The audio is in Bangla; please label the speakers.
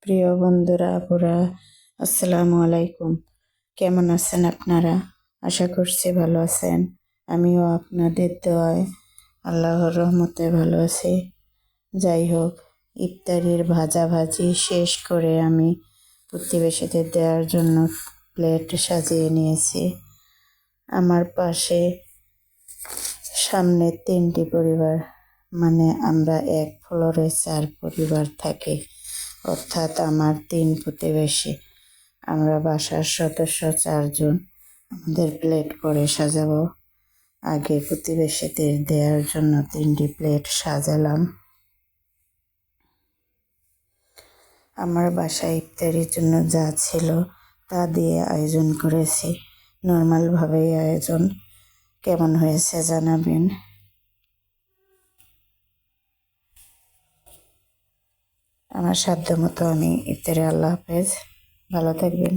Speaker 1: প্রিয় বন্ধুরা আপুরা, আসসালামু আলাইকুম। কেমন আছেন আপনারা? আশা করছি ভালো আছেন। আমিও আপনাদের দোয়ায় আল্লাহর রহমতে ভালো আছি। যাই হোক, ইফতারির ভাজাভাজি শেষ করে আমি প্রতিবেশীদের দেওয়ার জন্য প্লেট সাজিয়ে নিয়েছি। আমার পাশে সামনে 3টি পরিবার, মানে আমরা এক ফ্লোরে 4 পরিবার থাকি, অর্থাৎ আমার 3 প্রতিবেশী। আমরা বাসার সদস্য 4 জন। আমাদের প্লেট পরে সাজাবো। আগে প্রতিবেশীদের দেওয়ার জন্য 3টি প্লেট সাজালাম। আমার বাসায় ইফতারির জন্য যা ছিল তা দিয়ে আয়োজন করেছি। নর্মালভাবেই আয়োজন। কেমন হয়েছে জানাবেন। আমার সাধ্য মতো আমি ইফতারে। আল্লাহ হাফেজ, ভালো থাকবেন।